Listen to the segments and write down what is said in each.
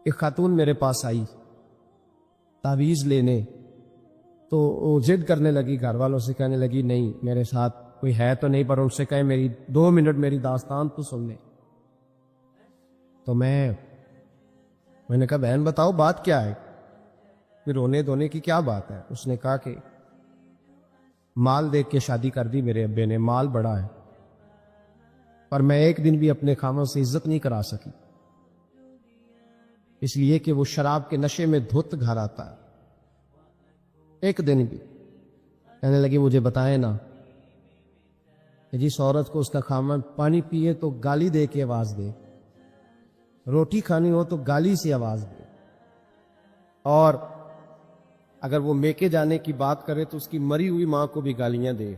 ایک خاتون میرے پاس آئی تعویذ لینے، تو وہ ضد کرنے لگی، گھر والوں سے کہنے لگی نہیں میرے ساتھ کوئی ہے تو نہیں، پر ان سے کہیں میری 2 منٹ میری داستان تو سن لیں۔ تو میں نے کہا بہن بتاؤ بات کیا ہے، پھر رونے دھونے کی کیا بات ہے؟ اس نے کہا کہ مال دیکھ کے شادی کر دی میرے ابے نے، مال بڑا ہے، پر میں ایک دن بھی اپنے خامن سے عزت نہیں کرا سکی، اس لیے کہ وہ شراب کے نشے میں دھت گھر آتا ہے، ایک دن بھی۔ کہنے لگی مجھے بتائیں نا کہ جس عورت کو اس کا خامن پانی پیے تو گالی دے کے آواز دے، روٹی کھانی ہو تو گالی سے آواز دے، اور اگر وہ میکے جانے کی بات کرے تو اس کی مری ہوئی ماں کو بھی گالیاں دے،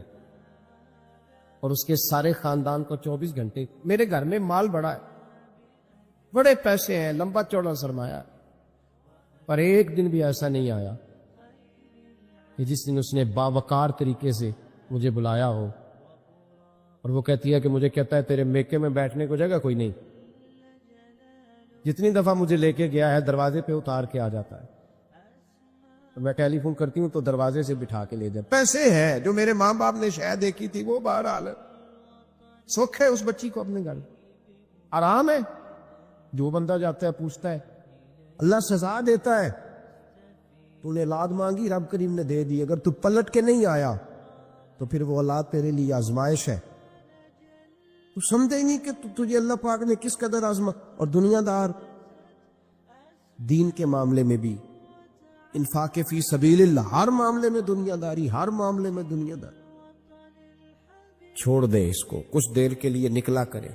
اور اس کے سارے خاندان کو 24 گھنٹے۔ میرے گھر میں مال بڑا ہے، بڑے پیسے ہیں، لمبا چوڑا سرمایہ، پر ایک دن بھی ایسا نہیں آیا کہ جس دن اس نے باوقار طریقے سے مجھے بلایا ہو، اور وہ کہتی ہے کہ مجھے کہتا ہے تیرے میکے میں بیٹھنے کو جگہ کوئی نہیں، جتنی دفعہ مجھے لے کے گیا ہے دروازے پہ اتار کے آ جاتا ہے، تو میں ٹیلی فون کرتی ہوں تو دروازے سے بٹھا کے لے جائے۔ پیسے ہیں جو میرے ماں باپ نے شاید دیکھی تھی وہ بہرحال ہے، سکھ ہے اس بچی کو اپنے گھر، آرام ہے۔ جو بندہ جاتا ہے پوچھتا ہے، اللہ سزا دیتا ہے، تو نے اولاد مانگی رب کریم نے دے دی، اگر تو پلٹ کے نہیں آیا تو پھر وہ اولاد تیرے لیے آزمائش ہے، تو سمجھے ہی نہیں کہ تجھے اللہ پاک نے کس قدر آزما۔ اور دنیا دار دین کے معاملے میں بھی، انفاق فی سبیل اللہ، ہر معاملے میں دنیا داری، ہر معاملے میں دنیا داری۔ چھوڑ دے اس کو، کچھ دیر کے لیے نکلا کرے،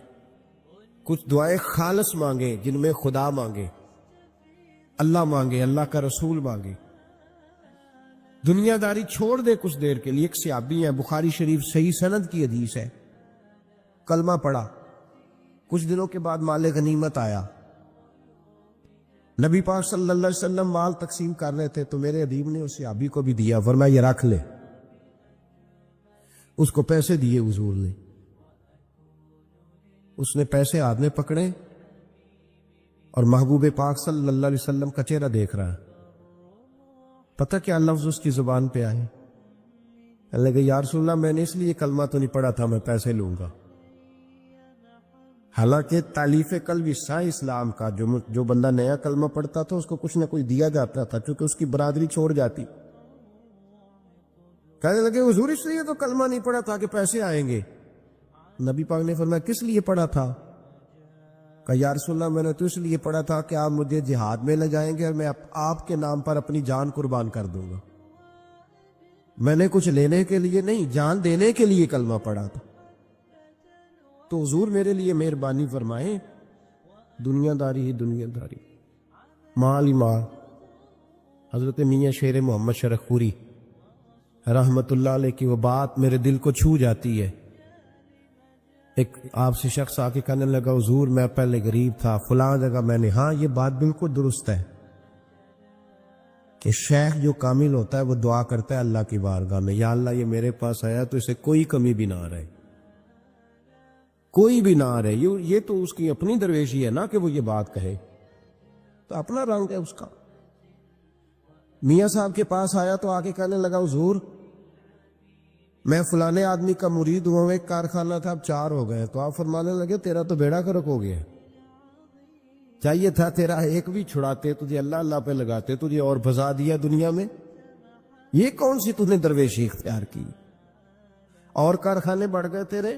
کچھ دعائیں خالص مانگے جن میں خدا مانگے، اللہ مانگے، اللہ کا رسول مانگے، دنیا داری چھوڑ دے کچھ دیر کے لیے۔ ایک صحابی ہے، بخاری شریف صحیح سند کی حدیث ہے، کلمہ پڑھا، کچھ دنوں کے بعد مال غنیمت آیا، نبی پاک صلی اللہ علیہ وسلم مال تقسیم کر رہے تھے تو میرے ادیب نے اس صحابی کو بھی دیا، فرمایا یہ رکھ لے، اس کو پیسے دیے حضور نے، اس نے پیسے ہاتھ میں پکڑے اور محبوب پاک صلی اللہ علیہ وسلم کا چہرہ دیکھ رہا ہے، پتہ کیا لفظ اس کی زبان پہ آئے؟ کہنے لگے یا رسول اللہ میں نے اس لیے کلمہ تو نہیں پڑھا تھا میں پیسے لوں گا۔ حالانکہ تالیف قلب حصہ اسلام کا، جو بندہ نیا کلمہ پڑھتا تھا اس کو کچھ نہ کچھ دیا جاتا تھا، چونکہ اس کی برادری چھوڑ جاتی۔ کہنے لگے حضور اس لیے تو کلمہ نہیں پڑھا تھا کہ پیسے آئیں گے۔ نبی پاک نے فرمایا کس لیے پڑھا تھا؟ کہا یا رسول اللہ میں نے تو اس لیے پڑھا تھا کہ آپ مجھے جہاد میں لے جائیں گے اور میں آپ کے نام پر اپنی جان قربان کر دوں گا، میں نے کچھ لینے کے لیے نہیں، جان دینے کے لیے کلمہ پڑھا تھا۔ تو حضور میرے لیے مہربانی فرمائیں، دنیا داری ہی دنیا داری، مال ہی مال۔ حضرت میاں شیر محمد شرخپوری رحمت اللہ علیہ کی وہ بات میرے دل کو چھو جاتی ہے۔ ایک آپ سے شخص آ کے کہنے لگا حضور میں پہلے غریب تھا فلاں جگہ میں نے، ہاں یہ بات بالکل درست ہے کہ شیخ جو کامل ہوتا ہے وہ دعا کرتا ہے اللہ کی بارگاہ میں، یا اللہ یہ میرے پاس آیا تو اسے کوئی کمی بھی نہ رہے، کوئی بھی نہ رہے۔ یہ تو اس کی اپنی درویشی ہے نا کہ وہ یہ بات کہے، تو اپنا رنگ ہے اس کا۔ میاں صاحب کے پاس آیا تو آ کے کہنے لگا حضور میں فلانے آدمی کا مرید ہوا، ایک کارخانہ تھا اب 4 ہو گئے، تو آپ فرمانے لگے تیرا تو بیڑا غرق ہو گیا، چاہیے تھا تیرا ایک بھی چھڑاتے، تجھے اللہ اللہ پہ لگاتے، تجھے اور بھسا دیا دنیا میں، یہ کون سی تُو نے درویشی اختیار کی، اور کارخانے بڑھ گئے تیرے۔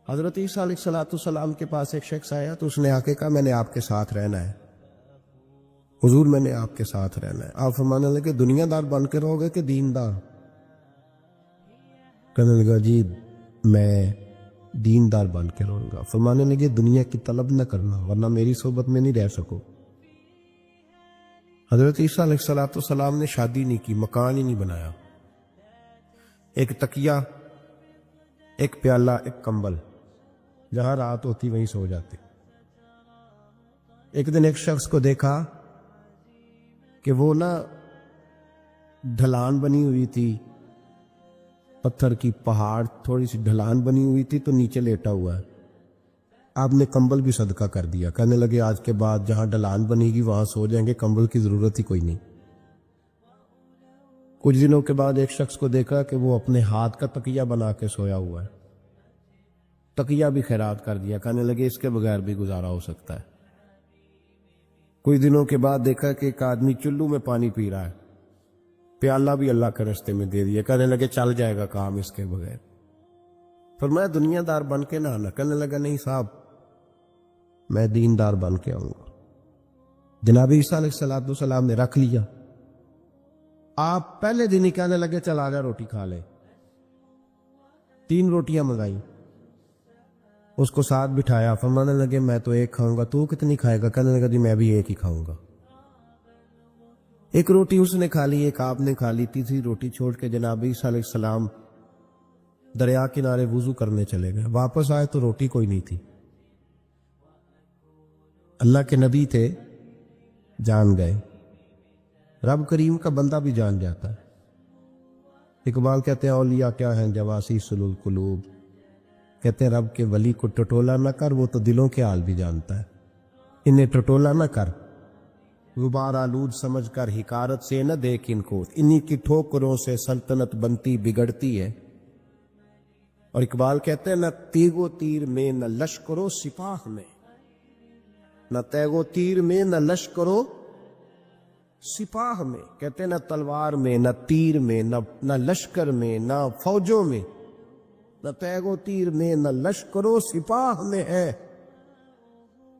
حضرت عیسیٰ علیہ السلام کے پاس ایک شخص آیا تو اس نے آ کے کہا میں نے آپ کے ساتھ رہنا ہے حضور، میں نے آپ کے ساتھ رہنا ہے۔ آپ فرمانے لگے دنیا دار بن کے رہو گے کہ دیندار؟ کہنے لگا جی میں دیندار بن کے رہوں گا۔ فرمانے لگے دنیا کی طلب نہ کرنا ورنہ میری صحبت میں نہیں رہ سکو۔ حضرت عیسیٰ علیہ السلام نے شادی نہیں کی، مکان ہی نہیں بنایا، ایک تکیہ، ایک پیالہ، ایک کمبل، جہاں رات ہوتی وہیں سو جاتے۔ ایک دن ایک شخص کو دیکھا کہ وہ ڈھلان بنی ہوئی تھی، پتھر کی پہاڑ، تھوڑی سی ڈھلان بنی ہوئی تھی تو نیچے لیٹا ہوا ہے، آپ نے کمبل بھی صدقہ کر دیا. کہنے لگے آج کے بعد جہاں ڈلان بنے گی وہاں سو جائیں گے, کمبل کی ضرورت ہی کوئی نہیں. کچھ دنوں کے بعد ایک شخص کو دیکھا کہ وہ اپنے ہاتھ کا تکیہ بنا کے سویا ہوا ہے. تکیہ بھی خیرات کر دیا. کہنے لگے اس کے بغیر بھی گزارا ہو سکتا ہے. کچھ دنوں کے بعد دیکھا کہ ایک آدمی چلو میں پانی پی رہا ہے, پیالہ بھی اللہ کے رستے میں دے دیا. کہنے لگے چل جائے گا کام اس کے بغیر. فرمایا دنیا دار بن کے نہ آنا. کہنے لگا نہیں صاحب میں دیندار بن کے آؤں گا. جناب عیسیٰ علیہ السلام نے رکھ لیا. آپ پہلے دن ہی کہنے لگے چل آ جا روٹی کھا لے. 3 روٹیاں منگائی, اس کو ساتھ بٹھایا. فرمانے لگے میں تو ایک کھاؤں گا, تو کتنی کھائے گا؟ کہنے لگا جی میں بھی ایک ہی کھاؤں گا. ایک روٹی اس نے کھا لی, ایک آپ نے کھا لی. تیسری روٹی چھوڑ کے جناب عیسیٰ علیہ السلام دریا کنارے وضو کرنے چلے گئے. واپس آئے تو روٹی کوئی نہیں تھی. اللہ کے نبی تھے, جان گئے. رب کریم کا بندہ بھی جان جاتا ہے. اقبال کہتے ہیں اولیاء کیا ہیں جواسیس القلوب. کہتے ہیں رب کے ولی کو ٹٹولا نہ کر, وہ تو دلوں کے حال بھی جانتا ہے. انہیں ٹٹولا نہ کر, غبار آلود سمجھ کر حکارت سے نہ دیکھ ان کو. انہی کی ٹھوکروں سے سلطنت بنتی بگڑتی ہے. اور اقبال کہتے ہیں نہ تیگ و تیر میں نہ لشکرو سپاہ میں, نہ تیگ و تیر میں نہ لشکرو سپاہ میں. کہتے ہیں نہ تلوار میں نہ تیر میں نہ لشکر میں نہ فوجوں میں, نہ تیگ و تیر میں نہ لشکر و سپاہ میں ہے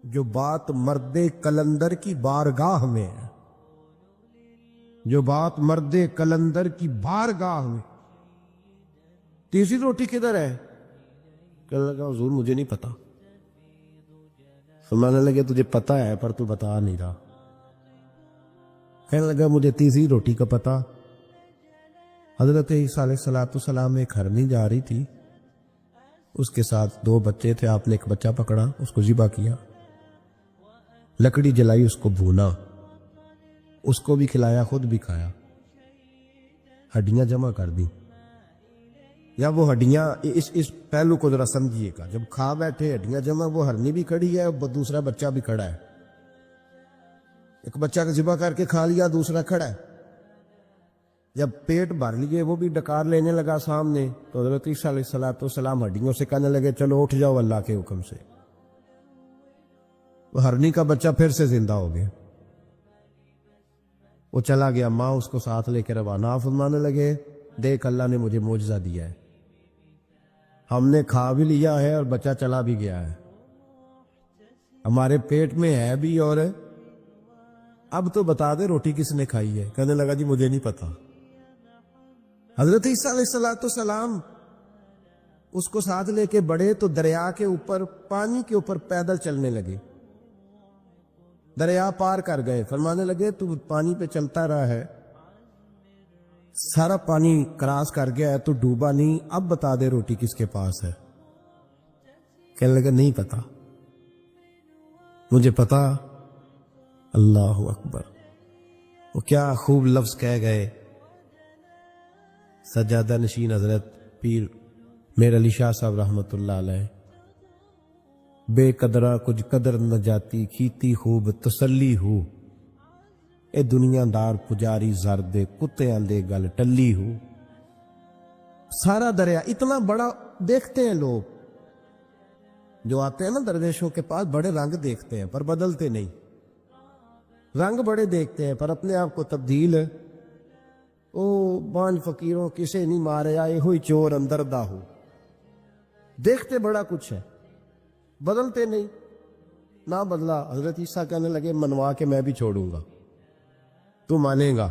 جو بات مرد کلندر کی بارگاہ میں ہے. جو بات مرد کلندر کی بارگاہ میں. تیسری روٹی کدھر ہے؟ کہنے لگا حضور مجھے نہیں پتا. فرمانے لگے تجھے پتا ہے پر تو بتا نہیں رہا. کہنے لگا مجھے تیسری روٹی کا پتا. حضرت عیسیٰ علیہ السلام ایک ہرنی جا رہی تھی, اس کے ساتھ 2 بچے تھے. آپ نے ایک بچہ پکڑا, اس کو ذبح کیا, لکڑی جلائی, اس کو بھونا, اس کو بھی کھلایا, خود بھی کھایا. ہڈیاں جمع کر دی. یا وہ ہڈیاں اس پہلو کو ذرا سمجھیے گا. جب کھا بیٹھے ہڈیاں جمع, وہ ہرنی بھی کھڑی ہے, دوسرا بچہ بھی کھڑا ہے. ایک بچہ کا ذبح کر کے کھا لیا, دوسرا کھڑا ہے. جب پیٹ بھر لیے, وہ بھی ڈکار لینے لگا سامنے, تو حضرت عیسیٰ علیہ السلام ہڈیوں سے کہنے لگے چلو اٹھ جاؤ اللہ کے حکم سے. وہ ہرنی کا بچہ پھر سے زندہ ہو گیا. وہ چلا گیا, ماں اس کو ساتھ لے کے روانہ. فرمانے لگے دیکھ اللہ نے مجھے معجزہ دیا ہے, ہم نے کھا بھی لیا ہے اور بچہ چلا بھی گیا ہے, ہمارے پیٹ میں ہے بھی, اور اب تو بتا دے روٹی کس نے کھائی ہے. کہنے لگا جی مجھے نہیں پتا. حضرت عیسیٰ علیہ السلام اس کو ساتھ لے کے بڑے تو دریا کے اوپر, پانی کے اوپر پیدل چلنے لگے. دریا پار کر گئے. فرمانے لگے تو پانی پہ چلتا رہا ہے, سارا پانی کراس کر گیا ہے, تو ڈوبا نہیں, اب بتا دے روٹی کس کے پاس ہے. کہنے لگا نہیں پتا. مجھے پتا. اللہ اکبر. وہ کیا خوب لفظ کہہ گئے سجادہ نشین حضرت پیر میر علی شاہ صاحب رحمت اللہ علیہ. بے قدرہ کچھ قدر نہ جاتی, کھیتی خوب تسلی ہو, اے دنیا دار پجاری زردے کتےاں دے گل ٹلی ہو. سارا دریا اتنا بڑا دیکھتے ہیں لوگ جو آتے ہیں نا درویشوں کے پاس, بڑے رنگ دیکھتے ہیں پر بدلتے نہیں. رنگ بڑے دیکھتے ہیں پر اپنے آپ کو تبدیل, او بانج فقیروں کسے نہیں مارے آئے ہوئی چور اندر دا ہو. دیکھتے بڑا کچھ ہے, بدلتے نہیں. نہ بدلا. حضرت عیسیٰ کہنے لگے منوا کے میں بھی چھوڑوں گا, تو مانے گا.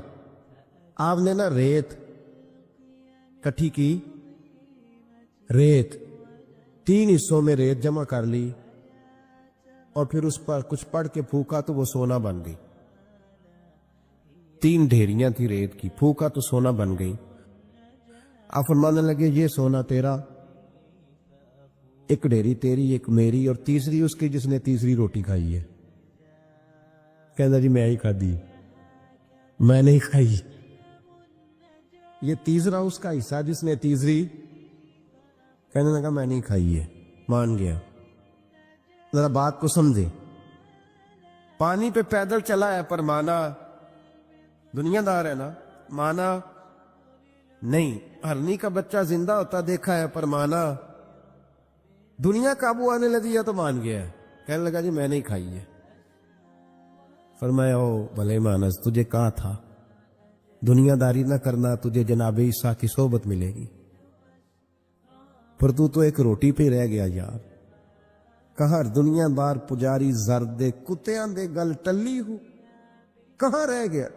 آپ نے نا ریت کٹھی کی, ریت 3 حصوں میں ریت جمع کر لی, اور پھر اس پر کچھ پڑھ کے پھونکا تو وہ سونا بن گئی. 3 ڈھیریاں تھی ریت کی, پھونکا تو سونا بن گئی. آپ فرمانے لگے یہ سونا تیرا, ایک ڈھیری تیری, ایک میری, اور تیسری اس کی جس نے تیسری روٹی کھائی ہے. کہنا جی میں ہی کھا دی, میں نہیں کھائی. یہ تیسرا اس کا حصہ جس نے تیسری, کہنے لگا میں نہیں کھائی ہے, مان گیا. ذرا بات کو سمجھے. پانی پہ پیدل چلا ہے پر مانا دنیا دار ہے نا, مانا نہیں. ہرنی کا بچہ زندہ ہوتا دیکھا ہے پر مانا دنیا قابو آنے لگی ہے تو مان گیا ہے. کہنے لگا جی میں نہیں کھائی ہے. فرمایا او بھلے مانس, تجھے کہا تھا دنیا داری نہ کرنا, تجھے جناب عیسیٰ کی صحبت ملے گی, پر تو ایک روٹی پہ رہ گیا یار. کہاں دنیا دار پجاری زرد کتیاں دے گل ٹلی ہو, کہاں رہ گیا.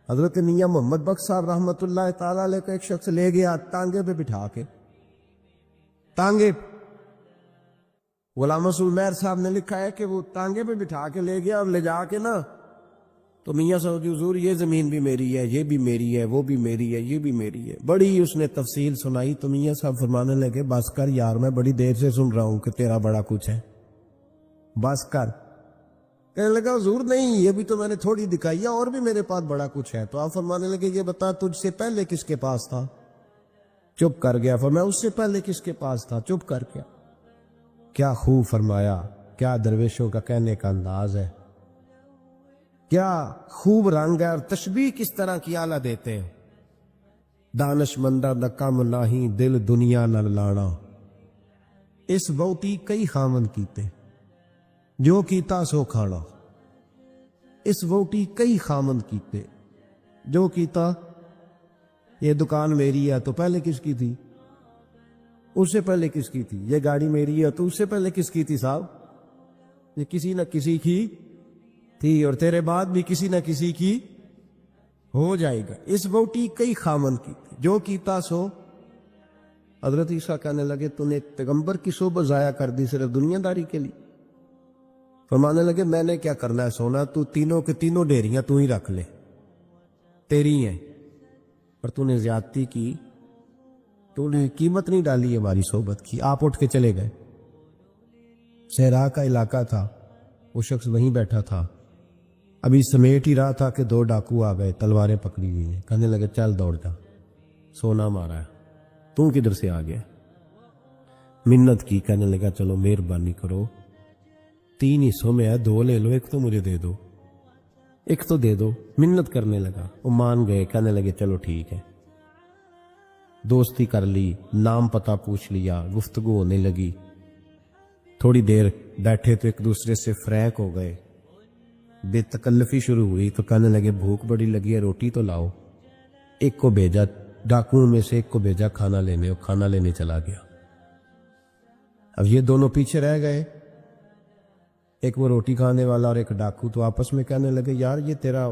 حضرت میاں محمد بخش صاحب رحمت اللہ تعالی علیہ کا ایک شخص لے گیا ٹانگے پہ بٹھا کے. ٹانگے, غلام رسول مہر صاحب نے لکھا ہے کہ وہ ٹانگے پہ بٹھا کے لے گیا, اور لے جا کے نا تو میاں صاحب حضور یہ زمین بھی میری ہے, یہ بھی میری ہے, وہ بھی میری ہے, یہ بھی میری ہے. بڑی اس نے تفصیل سنائی تو میاں صاحب فرمانے لگے بس کر یار, میں بڑی دیر سے سن رہا ہوں کہ تیرا بڑا کچھ ہے, بس کر. کہنے لگا حضور نہیں, یہ بھی تو میں نے تھوڑی دکھائی ہے, اور بھی میرے پاس بڑا کچھ ہے. تو آپ فرمانے لگے یہ بتا تجھ سے پہلے کس کے پاس تھا؟ چپ کر گیا. فرمایا اس سے پہلے کس کے پاس تھا؟ چپ کر گیا. کیا خوب فرمایا, کیا درویشوں کا کہنے کا انداز ہے, کیا خوب رنگ ہے, اور تشبیہ کس طرح کی اعلیٰ دیتے ہیں. دانش مندہ دا کم نہیں, دل دنیا نہ لانا, اس بوٹی کئی خامن کیتے, جو کیتا سو کھانا. اس ووٹی کئی خامن کیتے, جو کیتا. یہ دکان میری ہے تو پہلے کس کی تھی؟ اس سے پہلے کس کی تھی. یہ گاڑی میری ہے تو اس سے پہلے کس کی تھی صاحب؟ یہ کسی نہ کسی کی تھی, اور تیرے بعد بھی کسی نہ کسی کی ہو جائے گا. اس ووٹی کئی خامن کی تھی, جو کیتا سو. حضرت عیسیٰ کہنے لگے تو نے پیغمبر کی صحبت ضائع کر دی صرف دنیا داری کے لیے. فرمانے لگے میں نے کیا کرنا ہے سونا, تو تینوں کے تینوں ڈیریاں تو ہی رکھ لے, تیری ہیں, پر تو نے زیادتی کی, تو نے قیمت نہیں ڈالی ہماری صحبت کی. آپ اٹھ کے چلے گئے. صحرا کا علاقہ تھا, وہ شخص وہیں بیٹھا تھا, ابھی سمیٹ ہی رہا تھا کہ دو ڈاکو آ گئے, تلواریں پکڑی ہوئی ہیں. کہنے لگے چل دوڑ جا, سونا مارا ہے, تو کدھر سے آ گیا؟ منت کی. کہنے لگا چلو مہربانی کرو, 3 حصوں میں ہے, 2 لے لو, ایک تو مجھے دے دو, ایک تو دے دو. منت کرنے لگا, وہ مان گئے. کہنے لگے چلو ٹھیک ہے. دوستی کر لی, نام پتہ پوچھ لیا, گفتگو ہونے لگی. تھوڑی دیر بیٹھے تو ایک دوسرے سے فریق ہو گئے, بے تکلفی شروع ہوئی. تو کہنے لگے بھوک بڑی لگی ہے, روٹی تو لاؤ. ایک کو بھیجا, ڈاکوؤں میں سے ایک کو بھیجا کھانا لینے, اور کھانا لینے چلا گیا. اب یہ دونوں پیچھے رہ گئے, ایک وہ روٹی کھانے والا اور ایک ڈاکو. تو آپس میں کہنے لگے یار یہ تیرا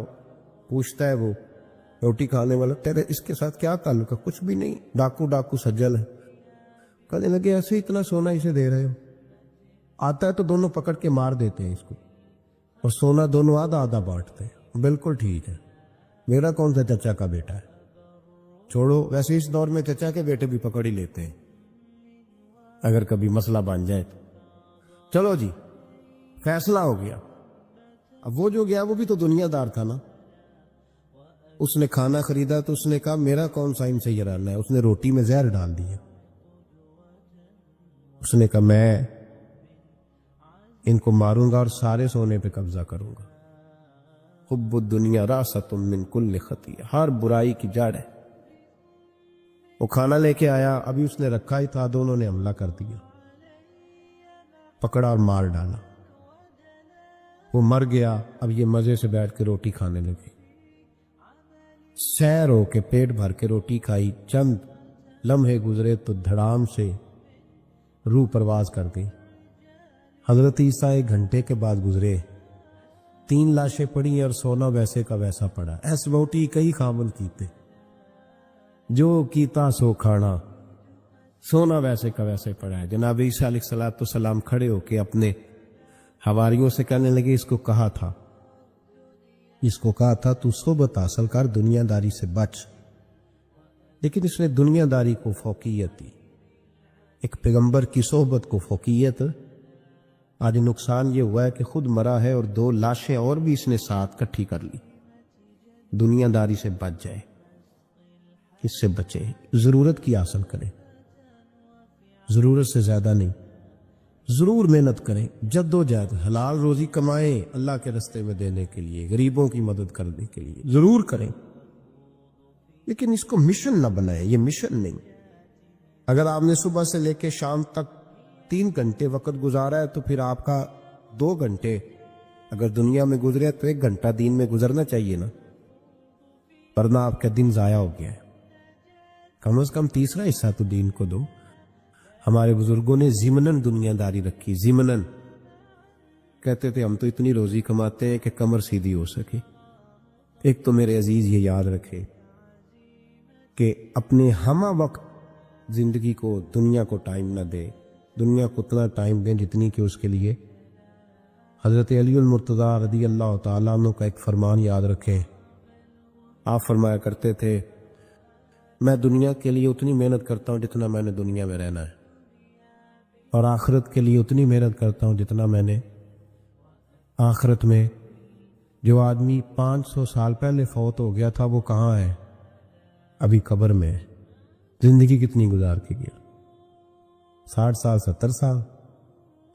پوچھتا ہے وہ روٹی کھانے والا, تیرے اس کے ساتھ کیا تعلق ہے؟ کچھ بھی نہیں, ڈاکو سجل ہے. کہنے لگے ایسے اتنا سونا اسے دے رہے ہو, آتا ہے تو دونوں پکڑ کے مار دیتے ہیں اس کو, اور سونا دونوں آدھا آدھا بانٹتے ہیں. بالکل ٹھیک ہے, میرا کون سا چچا کا بیٹا ہے, چھوڑو. ویسے اس دور میں چچا کے بیٹے بھی پکڑ ہی لیتے ہیں اگر کبھی مسئلہ بن جائے تو. چلو جی فیصلہ ہو گیا. اب وہ جو گیا وہ بھی تو دنیا دار تھا نا, اس نے کھانا خریدا تو اس نے کہا میرا کون سا ان سے یہ رہنا ہے. اس نے روٹی میں زہر ڈال دیا. اس نے کہا میں ان کو ماروں گا اور سارے سونے پہ قبضہ کروں گا. حب الدنیا راست من کل خطیہ, ہر برائی کی جڑ ہے. وہ کھانا لے کے آیا, ابھی اس نے رکھا ہی تھا, دونوں نے حملہ کر دیا, پکڑا اور مار ڈالا. وہ مر گیا. اب یہ مزے سے بیٹھ کے روٹی کھانے لگے, سیر ہو کے پیٹ بھر کے روٹی کھائی. چند لمحے گزرے تو دھڑام سے روح پرواز کر گئی. حضرت عیسیٰ 1 گھنٹے کے بعد گزرے, 3 لاشیں پڑی ہیں اور سونا ویسے کا ویسا پڑا. ایس بوٹی کئی خامن کیتے, جو کیتا سو کھانا, سونا ویسے کا ویسے پڑا ہے. جناب عیسیٰ علیہ السلام کھڑے ہو کے اپنے حواریوں سے کہنے لگے اس کو کہا تھا تو صحبت حاصل کر, دنیا داری سے بچ. لیکن اس نے دنیا داری کو فوقیت دی, ایک پیغمبر کی صحبت کو فوقیت. آج نقصان یہ ہوا ہے کہ خود مرا ہے اور 2 لاشیں اور بھی اس نے ساتھ کٹھی کر لی. دنیا داری سے بچ جائے, اس سے بچے, ضرورت کی حاصل کرے, ضرورت سے زیادہ نہیں, ضرور محنت کریں، جد و جہد، حلال روزی کمائیں اللہ کے رستے میں دینے کے لیے، غریبوں کی مدد کرنے کے لیے ضرور کریں، لیکن اس کو مشن نہ بنائیں۔ یہ مشن نہیں۔ اگر آپ نے صبح سے لے کے شام تک 3 گھنٹے وقت گزارا ہے تو پھر آپ کا 2 گھنٹے اگر دنیا میں گزرے تو 1 گھنٹہ دین میں گزرنا چاہیے نا، ورنہ آپ کا دن ضائع ہو گیا ہے۔ کم از کم تیسرا حصہ تو دین کو دو۔ ہمارے بزرگوں نے ضمناً دنیا داری رکھی، ضمناً کہتے تھے ہم تو اتنی روزی کماتے ہیں کہ کمر سیدھی ہو سکے۔ ایک تو میرے عزیز یہ یاد رکھے کہ اپنے ہمہ وقت زندگی کو، دنیا کو ٹائم نہ دے، دنیا کو اتنا ٹائم دیں جتنی کہ اس کے لیے۔ حضرت علی المرتضیٰ رضی اللہ تعالیٰ عنہ کا ایک فرمان یاد رکھیں۔ آپ فرمایا کرتے تھے میں دنیا کے لیے اتنی محنت کرتا ہوں جتنا میں نے دنیا میں رہنا ہے، اور آخرت کے لیے اتنی محنت کرتا ہوں جتنا میں نے آخرت میں۔ جو آدمی 500 سال پہلے فوت ہو گیا تھا وہ کہاں ہے؟ ابھی قبر میں ہے۔ زندگی کتنی گزار کے گیا؟ 60 سال 70 سال۔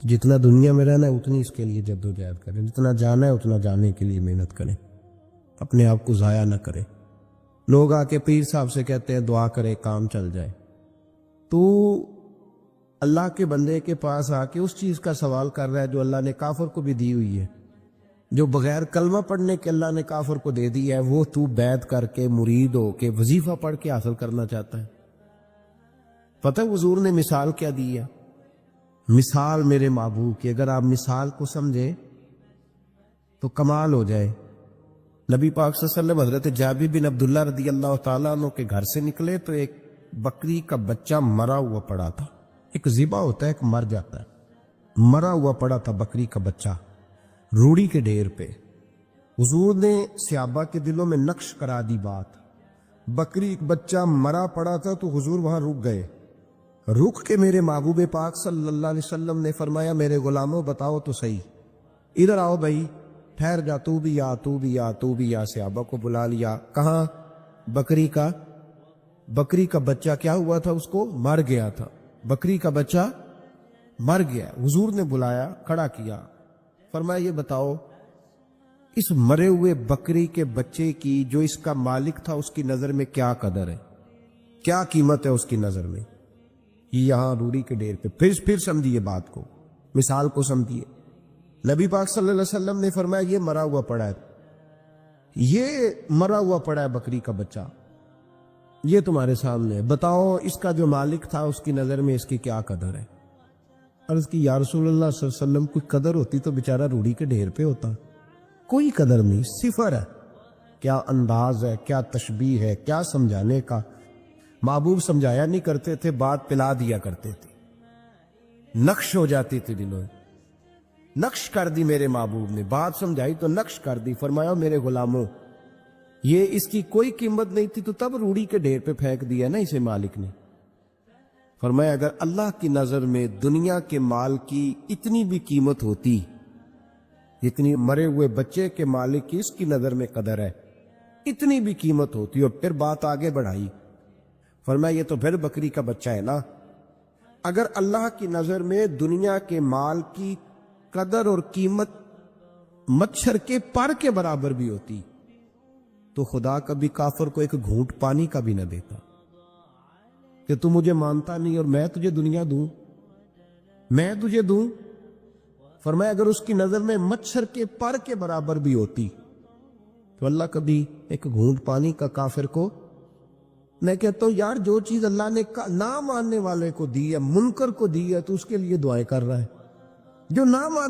تو جتنا دنیا میں رہنا ہے اتنی اس کے لیے جد و جہد کریں، جتنا جانا ہے اتنا جانے کے لیے محنت کریں، اپنے آپ کو ضائع نہ کریں۔ لوگ آ کے پیر صاحب سے کہتے ہیں دعا کرے کام چل جائے، تو اللہ کے بندے کے پاس آ کے اس چیز کا سوال کر رہا ہے جو اللہ نے کافر کو بھی دی ہوئی ہے، جو بغیر کلمہ پڑھنے کے اللہ نے کافر کو دے دی ہے، وہ تو بیعت کر کے مرید ہو کے وظیفہ پڑھ کے حاصل کرنا چاہتا ہے۔ پتہ حضور نے مثال کیا دی ہے؟ مثال میرے محبوب کی، اگر آپ مثال کو سمجھیں تو کمال ہو جائے۔ نبی پاک صلی اللہ علیہ وسلم حضرت جابر بن عبداللہ رضی اللہ تعالیٰ عنہ کے گھر سے نکلے تو ایک بکری کا بچہ مرا ہوا پڑا تھا۔ ایک ذبح ہوتا ہے، ایک مر جاتا ہے، مرا ہوا پڑا تھا بکری کا بچہ روڑی کے ڈھیر پہ۔ حضور نے صحابہ کے دلوں میں نقش کرا دی بات۔ بکری ایک بچہ مرا پڑا تھا تو حضور وہاں رک گئے۔ رک کے میرے محبوب پاک صلی اللہ علیہ وسلم نے فرمایا میرے غلاموں بتاؤ تو صحیح، ادھر آؤ بھائی، ٹھہر جا، تو بھی آ، تو بھی آ، تو بھی آ۔ صحابہ کو بلا لیا۔ کہاں؟ بکری کا بچہ کیا ہوا تھا؟ اس کو مر گیا تھا۔ بکری کا بچہ مر گیا۔ حضور نے بلایا، کھڑا کیا، فرمایا یہ بتاؤ اس مرے ہوئے بکری کے بچے کی جو اس کا مالک تھا اس کی نظر میں کیا قدر ہے، کیا قیمت ہے اس کی نظر میں؟ یہاں روڑی کے ڈھیر پہ پھر سمجھیے بات کو، مثال کو سمجھیے۔ نبی پاک صلی اللہ علیہ وسلم نے فرمایا یہ مرا ہوا پڑا ہے، یہ مرا ہوا پڑا ہے بکری کا بچہ، یہ تمہارے سامنے ہے، بتاؤ اس کا جو مالک تھا اس کی نظر میں اس کی کیا قدر ہے؟ عرض کی یا رسول اللہ صلی اللہ علیہ وسلم کوئی قدر ہوتی تو بیچارہ روڑی کے ڈھیر پہ ہوتا، کوئی قدر نہیں، صفر ہے۔ کیا انداز ہے، کیا تشبیہ ہے، کیا سمجھانے کا۔ محبوب سمجھایا نہیں کرتے تھے، بات پلا دیا کرتے تھے، نقش ہو جاتی تھی دلوں میں۔ نقش کر دی میرے محبوب نے، بات سمجھائی تو نقش کر دی۔ فرمایا میرے غلاموں یہ اس کی کوئی قیمت نہیں تھی تو تب روڑی کے ڈھیر پہ پھینک دیا نا اسے مالک نے۔ فرمایا اگر اللہ کی نظر میں دنیا کے مال کی اتنی بھی قیمت ہوتی جتنی مرے ہوئے بچے کے مالک کی اس کی نظر میں قدر ہے، اتنی بھی قیمت ہوتی، اور پھر بات آگے بڑھائی۔ فرمایا یہ تو پھر بکری کا بچہ ہے نا، اگر اللہ کی نظر میں دنیا کے مال کی قدر اور قیمت مچھر کے پر کے برابر بھی ہوتی تو خدا کبھی کافر کو ایک گھونٹ پانی کا بھی نہ دیتا کہ تو مجھے مانتا نہیں اور میں تجھے دنیا دوں، میں تجھے دوں۔ فرمایا اگر اس کی نظر میں مچھر کے پر کے برابر بھی ہوتی تو اللہ کبھی ایک گھونٹ پانی کا کافر کو۔ میں کہتا ہوں یار جو چیز اللہ نے نہ ماننے والے کو دی ہے، منکر کو دی ہے، تو اس کے لیے دعائیں کر رہا ہے۔ جو نہ مان